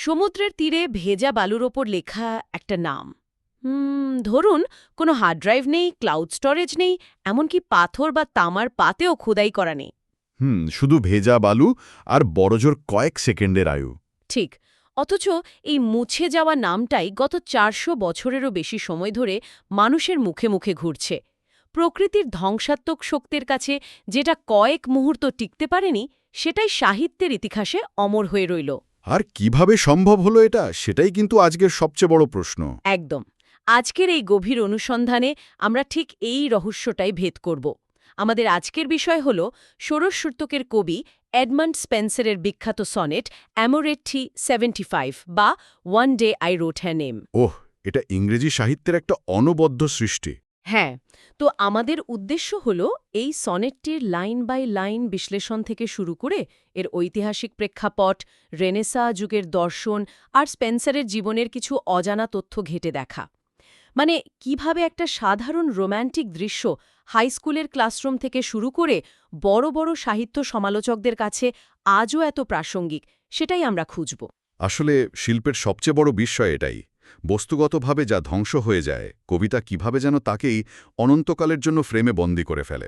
সমুদ্রের তীরে ভেজা বালুর ওপর লেখা একটা নাম। ধরুন, কোনো হার্ড ড্রাইভ নেই, ক্লাউড স্টোরেজ নেই, এমনকি পাথর বা তামার পাতেও খোদাই করা নেই। শুধু ভেজা বালু আর বড়জোর কয়েক সেকেন্ডের আয়ু। ঠিক। অথচ এই মুছে যাওয়া নামটাই গত ৪০০ বছরেরও বেশি সময় ধরে মানুষের মুখে মুখে ঘুরছে। প্রকৃতির ধ্বংসাত্মক শক্তির কাছে যেটা কয়েক মুহূর্ত টিকতে পারেনি, সেটাই সাহিত্যের ইতিহাসে অমর হয়ে রইল। আর কিভাবে সম্ভব হলো এটা, সেটাই কিন্তু আজকের সবচেয়ে বড় প্রশ্ন। একদম। আজকের এই গভীর অনুসন্ধানে আমরা ঠিক এই রহস্যটাই ভেদ করব। আমাদের আজকের বিষয় হল ষোড়শ শতকের কবি এডমান্ড স্পেন্সারের বিখ্যাত সনেট অ্যামোরেট্টি 75 বা ওয়ান ডে আই রোট হ্যার নেম। ওহ, এটা ইংরেজি সাহিত্যের একটা অনবদ্য সৃষ্টি। হ্যাঁ, তো আমাদের উদ্দেশ্য হল এই সনেটটির লাইন বাই লাইন বিশ্লেষণ থেকে শুরু করে এর ঐতিহাসিক প্রেক্ষাপট, রেনেসা যুগের দর্শন আর স্পেন্সারের জীবনের কিছু অজানা তথ্য ঘেঁটে দেখা। মানে কিভাবে একটা সাধারণ রোম্যান্টিক দৃশ্য হাইস্কুলের ক্লাসরুম থেকে শুরু করে বড় বড় সাহিত্য সমালোচকদের কাছে আজও এত প্রাসঙ্গিক, সেটাই আমরা খুঁজব। আসলে শিল্পের সবচেয়ে বড় বিস্ময় এটাই। বস্তুগতভাবে যা ধ্বংস হয়ে যায়, কবিতা কিভাবে যেন তাকেই অনন্তকালের জন্য ফ্রেমে বন্দী করে ফেলে।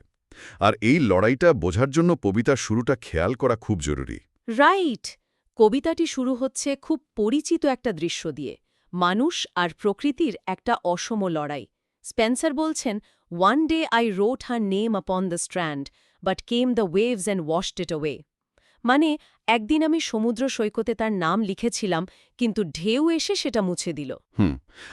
আর এই লড়াইটা বোঝার জন্য কবিতার শুরুটা খেয়াল করা খুব জরুরি। রাইট। কবিতাটি শুরু হচ্ছে খুব পরিচিত একটা দৃশ্য দিয়ে, মানুষ আর প্রকৃতির একটা অসম লড়াই। স্পেন্সার বলছেন, one day I রোট her name upon the strand, but came the waves and washed it away. মানে, একদিন আমি সমুদ্র সৈকতে তার নাম লিখেছিলাম, কিন্তু ঢেউ এসে সেটা মুছে দিল।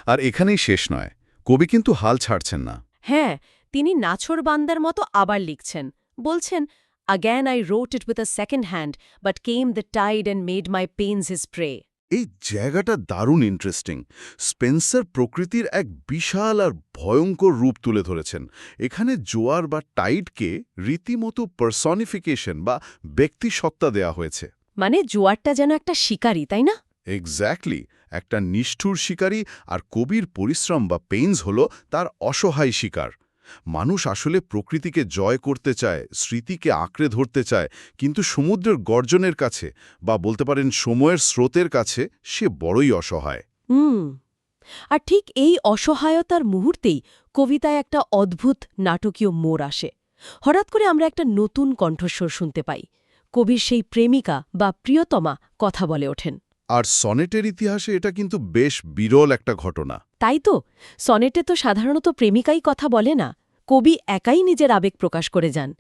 আর এখানেই শেষ নয়, কবি কিন্তু হাল ছাড়ছেন না। হ্যাঁ, তিনি নাছোড়বান্দার মতো আবার লিখছেন। বলছেন, "Again I wrote it with a second hand, but came the tide and made my pains his prey." এই জায়গাটা দারুণ ইন্টারেস্টিং। স্পেন্সার প্রকৃতির এক বিশাল আর ভয়ঙ্কর রূপ তুলে ধরেছেন। এখানে জোয়ার বা টাইডকে রীতিমতো পার্সনিফিকেশন বা ব্যক্তিসত্তা দেয়া হয়েছে। মানে জোয়ারটা যেন একটা শিকারী, তাই না? এক্স্যাক্টলি, একটা নিষ্ঠুর শিকারী, আর কবির পরিশ্রম বা পেইনস হল তার অসহায় শিকার। মানুষ আসলে প্রকৃতিকে জয় করতে চায়, স্মৃতিকে আঁকড়ে ধরতে চায়, কিন্তু সমুদ্রের গর্জনের কাছে বা বলতে পারেন সময়ের স্রোতের কাছে সে বড়ই অসহায়। হুম। আর ঠিক এই অসহায়তার মুহূর্তেই কবিতায় একটা অদ্ভুত নাটকীয় মোড় আসে। হঠাৎ করে আমরা একটা নতুন কণ্ঠস্বর শুনতে পাই। কবির সেই প্রেমিকা বা প্রিয়তমা কথা বলে ওঠেন। আর সনেটের ইতিহাসে এটা কিন্তু বেশ বিরল একটা ঘটনা। তাই তো, সনেটে তো সাধারণত প্রেমিকাই কথা বলে না, কবি একাই নিজের আবেগ প্রকাশ করে যান।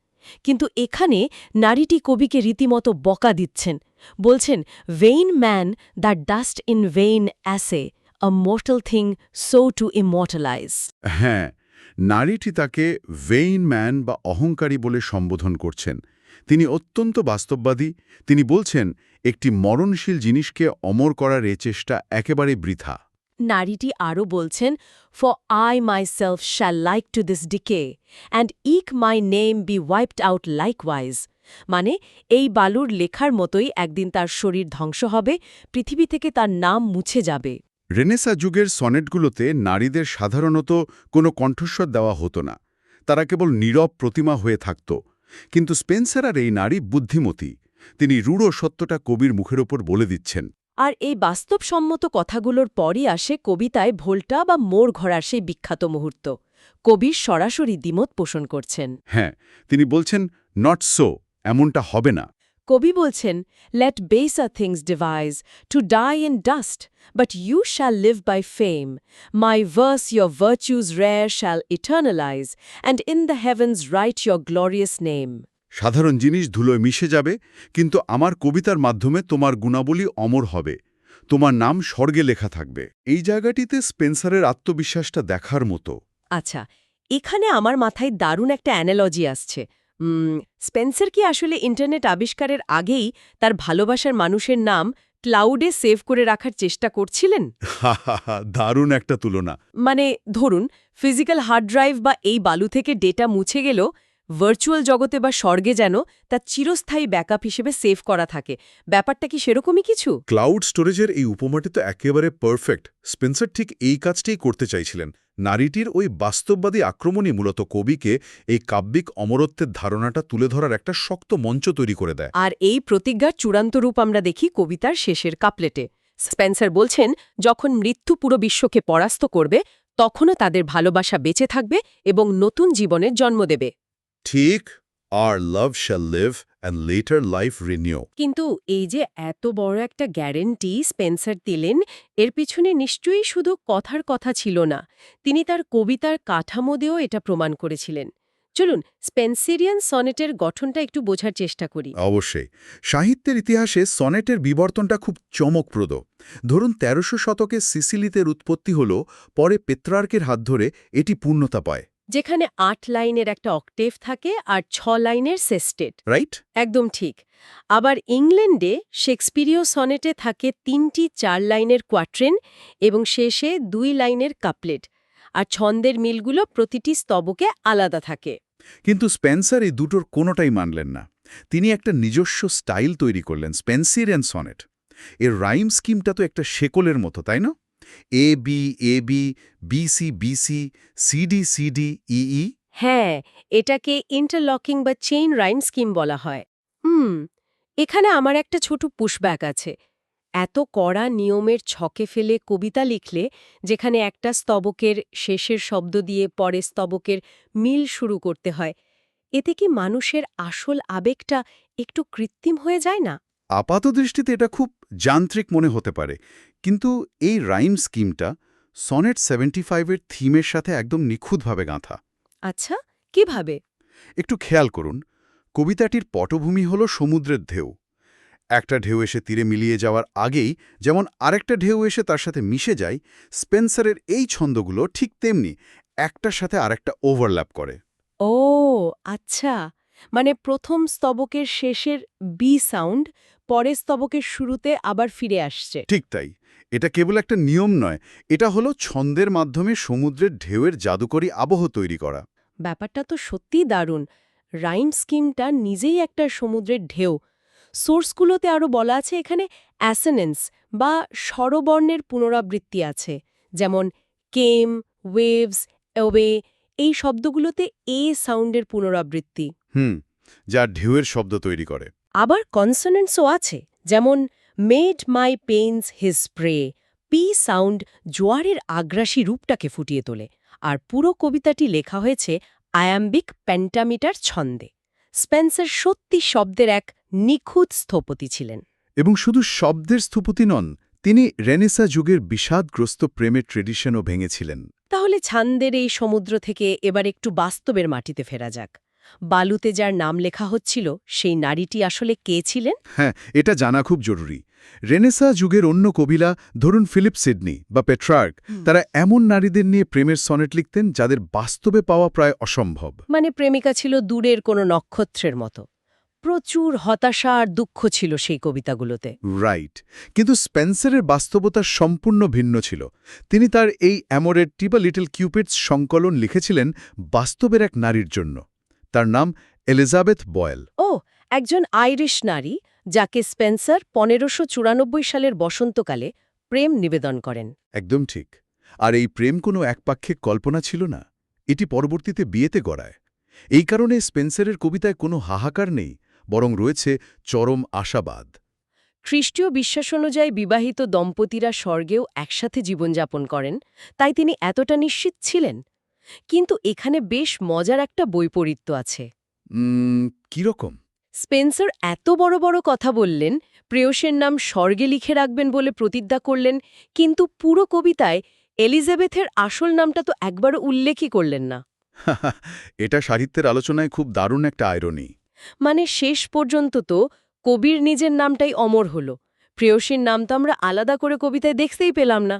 কিন্তু এখানে নারীটি কবিকে রীতিমতো বকা দিচ্ছেন। বলছেন, "vain man that doest in vain assay, a mortal thing so to immortalize." হ্যাঁ, নারীটি তাকে ভেইন ম্যান বা অহংকারী বলে সম্বোধন করছেন। তিনি অত্যন্ত বাস্তববাদী। তিনি বলছেন, একটি মরণশীল জিনিসকে অমর করার এ চেষ্টা একেবারে বৃথা। নারীটি আরও বলছেন, "for I myself shall like to this decay, and eke my name be wiped out likewise." মানে, এই বালুর লেখার মতোই একদিন তার শরীর ধ্বংস হবে, পৃথিবী থেকে তার নাম মুছে যাবে। রেনেসা যুগের সনেটগুলোতে নারীদের সাধারণত কোনো কণ্ঠস্বর দেওয়া হতো না। তারা কেবল নীরব প্রতিমা হয়ে থাকত। কিন্তু স্পেন্সার আর এই নারী বুদ্ধিমতী। তিনি রূঢ় সত্যটা কবির মুখের ওপর বলে দিচ্ছেন। আর এই বাস্তবসম্মত কথাগুলোর পরই আসে কবিতায় ভোল্টা বা মোড় ঘোরার সেই বিখ্যাত মুহূর্ত। কবির সরাসরি দ্বিমত পোষণ করছেন। হ্যাঁ, তিনি বলছেন, নট সো, এমনটা হবে না। কবি বলছেন, "let baser things devise, to die in dust, but you shall live by fame. My verse your virtues rare shall eternize, and in the heavens write your glorious name." সাধারণ জিনিস ধুলোয় মিশে যাবে, কিন্তু আমার কবিতার মাধ্যমে তোমার গুণাবলী অমর হবে। তোমার নাম স্বর্গে লেখা থাকবে। এই জায়গাটিতে স্পেন্সারের আত্মবিশ্বাসটা দেখার মতো। আচ্ছা, এখানে আমার মাথায় দারুণ একটা অ্যানালজি আসছে। স্পেন্সার কি আসলে ইন্টারনেট আবিষ্কারের আগেই তার ভালোবাসার মানুষের নাম ক্লাউডে সেভ করে রাখার চেষ্টা করছিলেন? দারুণ একটা তুলনা। মানে ধরুন, ফিজিক্যাল হার্ড ড্রাইভ বা এই বালু থেকে ডেটা মুছে গেল, ভার্চুয়াল জগতে বা স্বর্গে যেন তা চিরস্থায়ী ব্যাকআপ হিসেবে সেভ করা থাকে। ব্যাপারটা কি সেরকমই কিছু? ক্লাউড স্টোরেজের এই উপমাটি তো একেবারে পারফেক্ট। স্পেন্সার ঠিক এই কাজটাই করতে চাইছিলেন। নারীটির ওই বাস্তববাদী আক্রমণই মূলত কবিকে এই কাব্যিক অমরত্বের ধারণাটা তুলে ধরার একটা শক্ত মঞ্চ তৈরি করে দেয়। আর এই প্রতিজ্ঞার চূড়ান্ত রূপ আমরা দেখি কবিতার শেষের কাপলেটে। স্পেন্সার বলছেন যখন মৃত্যু পুরো বিশ্বকে পরাস্ত করবে তখনও তাদের ভালোবাসা বেঁচে থাকবে এবং নতুন জীবনের জন্ম দেবে। ঠিক, আর love shall live and later life renew. কিন্তু এই যে এত বড় একটা গ্যারেন্টি স্পেন্সার দিলেন, এর পিছনে নিশ্চয়ই শুধু কথার কথা ছিল না, তিনি তার কবিতার কাঠামো দিয়েও এটা প্রমাণ করেছিলেন। চলুন স্পেন্সেরিয়ান সনেটের গঠনটা একটু বোঝার চেষ্টা করি। অবশ্যই। সাহিত্যের ইতিহাসে সনেটের বিবর্তনটা খুব চমকপ্রদ। ধরুন ১৩০০ শতকে সিসিলিতের উৎপত্তি হল, পরে পেত্রার্কের হাত ধরে এটি পূর্ণতা পায়। যেখানে ৮ লাইনের একটা অক্টেভ থাকে আর ৬ লাইনের সেস্টেট। রাইট? একদম ঠিক। আবার ইংল্যান্ডে শেক্সপিরীয় সনেটে থাকে ৩টি ৪ লাইনের কোয়াট্রেন এবং শেষে ২ লাইনের কাপলেট, আর ছন্দের মিলগুলো প্রতিটি স্তবকে আলাদা থাকে। কিন্তু স্পেন্সার এই দুটোর কোনোটাই মানলেন না। তিনি একটা নিজস্ব স্টাইল তৈরি করলেন, স্পেন্সেরিয়ান সনেট। এর রাইম স্কিমটা তো একটা শেকলের মতো, তাই না? A B A B, B C B C, C D C D, E E. হ্যাঁ, এটাকে ইন্টারলকিং বা চেইন রাইম স্কিম বলা হয়। এখানে আমার একটা ছোট পুশব্যাক আছে। এত কড়া নিয়মের ছকে ফেলে কবিতা লিখলে, যেখানে একটা স্তবকের শেষের শব্দ দিয়ে পরের স্তবকের মিল শুরু করতে হয়, এতে কি মানুষের আসল আবেগটা একটু কৃত্রিম হয়ে যায় না? আপাতদৃষ্টিতে এটা খুব যান্ত্রিক মনে হতে পারে, কিন্তু এই রাইম স্কিমটা সনেট 75-এর থিমের সাথে একদম নিখুঁতভাবে গাঁথা। আচ্ছা, কিভাবে? একটু খেয়াল করুন, কবিতাটির পটভূমি হল সমুদ্রের ঢেউ। একটা ঢেউ এসে তীরে মিলিয়ে যাওয়ার আগেই যেমন আরেকটা ঢেউ এসে তার সাথে মিশে যায়, স্পেন্সারের এই ছন্দগুলো ঠিক তেমনি একটার সাথে আরেকটা ওভারল্যাপ করে। ও আচ্ছা, মানে প্রথম স্তবকের শেষের বি সাউন্ড পরের স্তবকের শুরুতে আবার ফিরে আসছে। ঠিক তাই। এটা কেবল একটা নিয়ম নয়, এটা হলো ছন্দের মাধ্যমে সমুদ্রের ঢেউয়ের জাদুকরী আবহ তৈরি করা। ব্যাপারটা তো সত্যিই দারুণ। রাইম স্কিমটা নিজেই একটা সমুদ্রের ঢেউ। সোর্সগুলোতে আরও বলা আছে এখানে অ্যাসেনেন্স বা স্বরবর্ণের পুনরাবৃত্তি আছে, যেমন কেম, ওয়েভস, অ্যাওয়ে, এই শব্দগুলোতে এ সাউন্ডের পুনরাবৃত্তি। যা ঢেউয়ের শব্দ তৈরি করে। আবার কনসোনেন্টসও আছে, যেমন made my pains his prey, P sound জোয়ারের আগ্রাসী রূপটাকে ফুটিয়ে তোলে। আর পুরো কবিতাটি লেখা হয়েছে আয়াম্বিক পেন্টামিটার ছন্দে। স্পেন্সার সত্যি শব্দের এক নিখুঁত স্থপতি ছিলেন। এবং শুধু শব্দের স্থপতি নন, তিনি রেনেসা যুগের বিষাদগ্রস্ত প্রেমের ট্রেডিশনও ভেঙেছিলেন। তাহলে ছান্দের এই সমুদ্র থেকে এবার একটু বাস্তবের মাটিতে ফেরা যাক। বালুতে যার নাম লেখা হচ্ছিল, সেই নারীটি আসলে কে ছিলেন? হ্যাঁ, এটা জানা খুব জরুরি। রেনেসা যুগের অন্য কবিরা, ধরুন ফিলিপ সিডনি বা পেট্রার্ক, তারা এমন নারীদের নিয়ে প্রেমের সনেট লিখতেন যাদের বাস্তবে পাওয়া প্রায় অসম্ভব। মানে প্রেমিকা ছিল দূরের কোনো নক্ষত্রের মতো। প্রচুর হতাশা আর দুঃখ ছিল সেই কবিতাগুলোতে। রাইট। কিন্তু স্পেন্সারের বাস্তবতা সম্পূর্ণ ভিন্ন ছিল। তিনি তার এই অ্যামোরেটটি বা লিটল কিউপিডস সংকলন লিখেছিলেন বাস্তবের এক নারীর জন্য। তার নাম এলিজাবেথ বয়েল। ও, একজন আইরিশ নারী, যাকে স্পেন্সার ১৫৯৪ সালের বসন্তকালে প্রেম নিবেদন করেন। একদম ঠিক। আর এই প্রেম কোনো একপাক্ষিক কল্পনা ছিল না, এটি পরবর্তীতে বিয়েতে গড়ায়। এই কারণে স্পেন্সারের কবিতায় কোনো হাহাকার নেই, বরং রয়েছে চরম আশাবাদ। খ্রিস্টীয় বিশ্বাস অনুযায়ী বিবাহিত দম্পতিরা স্বর্গেও একসাথে জীবনযাপন করেন, তাই তিনি এতটা নিশ্চিত ছিলেন। কিন্তু এখানে বেশ মজার একটা বৈপরীত্য আছে। কীরকম? স্পেন্সার এত বড় বড় কথা বললেন, প্রেয়সের নাম স্বর্গে লিখে রাখবেন বলে প্রতিজ্ঞা করলেন, কিন্তু পুরো কবিতায় এলিজাবেথের আসল নামটা তো একবারও উল্লেখই করলেন না। এটা সাহিত্যের আলোচনায় খুব দারুণ একটা আইরনি। মানে শেষ পর্যন্ত তো কবির নিজের নামটাই অমর হল, প্রেয়সীর নাম তো আমরা আলাদা করে কবিতায় দেখতেই পেলাম না।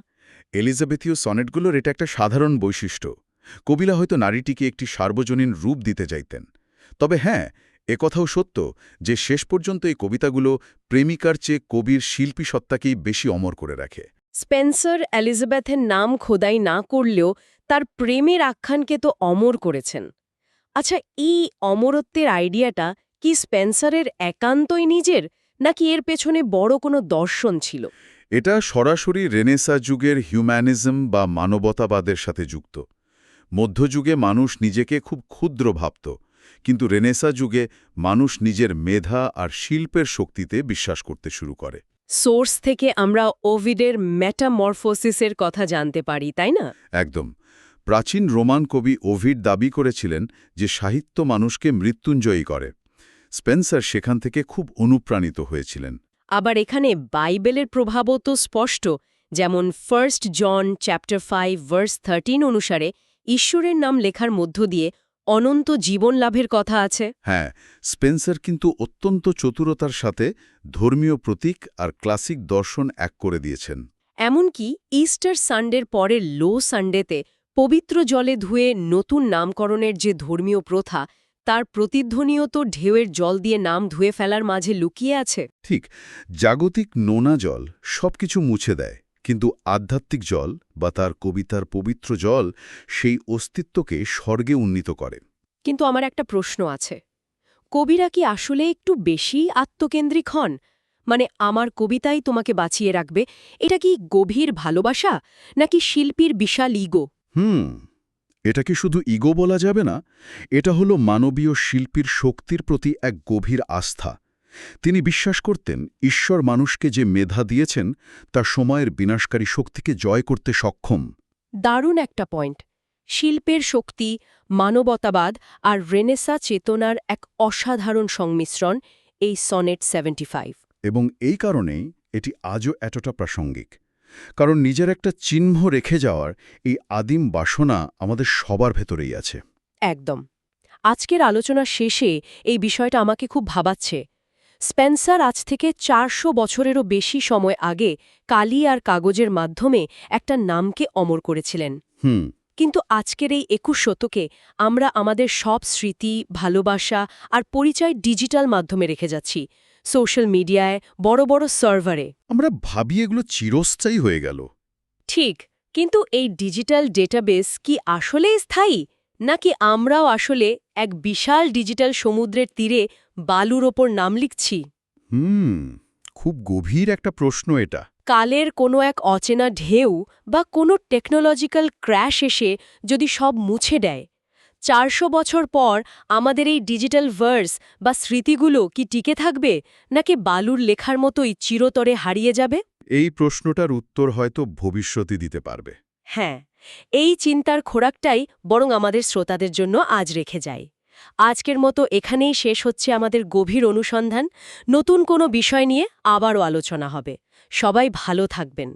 এলিজাবেথীয় সনেটগুলোর এটা একটা সাধারণ বৈশিষ্ট্য। কবিরা হয়তো নারীটিকে একটি সার্বজনীন রূপ দিতে চাইতেন। তবে হ্যাঁ, একথাও সত্য যে শেষ পর্যন্ত এই কবিতাগুলো প্রেমিকার চেয়ে কবির শিল্পী সত্তাকেই বেশি অমর করে রাখে। স্পেন্সার এলিজাবেথের নাম খোদাই না করলেও তার প্রেমের আখ্যানকে তো অমর করেছেন। আচ্ছা, এই অমরত্বের আইডিয়াটা কি স্পেন্সারের একান্তই নিজের, নাকি এর পেছনে বড় কোনো দর্শন ছিল? এটা সরাসরি রেনেসা যুগের হিউম্যানিজম বা মানবতাবাদের সাথে যুক্ত। মধ্যযুগে মানুষ নিজেকে খুব ক্ষুদ্র ভাবত, কিন্তু রেনেসা যুগে মানুষ নিজের মেধা আর শিল্পের শক্তিতে বিশ্বাস করতে শুরু করে। সোর্স থেকে আমরা ওভিডের মেটামরফোসিসের কথা জানতে পারি তাই না? একদম। প্রাচীন রোমান কবি ওভিড দাবি করেছিলেন যে সাহিত্য মানুষকে মৃত্যুঞ্জয়ী করে। স্পেন্সার সেখান থেকে খুব অনুপ্রাণিত হয়েছিলেন। আবার এখানে বাইবেলের প্রভাবও তো স্পষ্ট, যেমন 1 জন চ্যাপ্টার 5 ভার্স 13 অনুসারে ঈশ্বরের নাম লেখার মধ্য দিয়ে অনন্ত জীবন লাভের কথা আছে। হ্যাঁ, স্পেন্সার কিন্তু অত্যন্ত চতুরতার সাথে ধর্মীয় প্রতীক আর ক্লাসিক দর্শন এক করে দিয়েছেন। এমনকি ইস্টার সানডের পরের লো সানডেতে পবিত্র জলে ধুয়ে নতুন নামকরণের যে ধর্মীয় প্রথা, তার প্রতিধ্বনিও তো ঢেউয়ের জল দিয়ে নাম ধুয়ে ফেলার মাঝে লুকিয়ে আছে। ঠিক, জাগতিক নোনা জল সবকিছু মুছে দেয়, কিন্তু আধ্যাত্মিক জল বা তার কবিতার পবিত্র জল সেই অস্তিত্বকে স্বর্গে উন্নীত করে। কিন্তু আমার একটা প্রশ্ন আছে, কবিরা কি আসলে একটু বেশি আত্মকেন্দ্রিক হন? মানে আমার কবিতাই তোমাকে বাঁচিয়ে রাখবে, এটা কি গভীর ভালোবাসা নাকি শিল্পীর বিশাল ইগো? এটা কি শুধু ইগো বলা যাবে না, এটা হলো মানবীয় শিল্পীর শক্তির প্রতি এক গভীর আস্থা। তিনি বিশ্বাস করতেন ঈশ্বর মানুষকে যে মেধা দিয়েছেন তা সময়ের বিনাশকারী শক্তিকে জয় করতে সক্ষম। দারুণ একটা পয়েন্ট। শিল্পের শক্তি, মানবতাবাদ আর রেনেসা চেতনার এক অসাধারণ সংমিশ্রণ এই সনেট 75। এবং এই কারণেই এটি আজও এতটা প্রাসঙ্গিক, কারণ নিজের একটা চিহ্ন রেখে যাওয়ার এই আদিম বাসনা আমাদের সবার ভেতরেই আছে। একদম। আজকের আলোচনা শেষে এই বিষয়টা আমাকে খুব ভাবাচ্ছে। স্পেন্সার আজ থেকে 400 বছরেরও বেশি সময় আগে কালি আর কাগজের মাধ্যমে একটা নামকে অমর করেছিলেন। কিন্তু আজকের এই 21 শতকে আমরা আমাদের সব স্মৃতি, ভালোবাসা আর পরিচয় ডিজিটাল মাধ্যমে রেখে যাচ্ছি, সোশ্যাল মিডিয়ায়, বড় বড় সার্ভারে। আমরা ভাবি এগুলো চিরস্থায়ী হয়ে গেল। ঠিক, কিন্তু এই ডিজিটাল ডেটাবেস কি আসলেই স্থায়ী, নাকি আমরাও আসলে এক বিশাল ডিজিটাল সমুদ্রের তীরে বালুর ওপর নাম লিখছি? খুব গভীর একটা প্রশ্ন এটা। কালের কোনো এক অচেনা ঢেউ বা কোনো টেকনোলজিক্যাল ক্র্যাশ এসে যদি সব মুছে দেয়, 400 বছর পর আমাদের এই ডিজিটাল ভার্স বা স্মৃতিগুলো কি টিকে থাকবে, নাকি বালুর লেখার মতোই চিরতরে হারিয়ে যাবে? এই প্রশ্নটার উত্তর হয়তো ভবিষ্যতই দিতে পারবে। হ্যাঁ, এই চিন্তার খোরাকটাই বরং আমাদের শ্রোতাদের জন্য আজ রেখে যায়। আজকের মতো এখানেই শেষ হচ্ছে আমাদের গভীর অনুসন্ধান। নতুন কোনো বিষয় নিয়ে আবারও আলোচনা হবে। সবাই ভালো থাকবেন।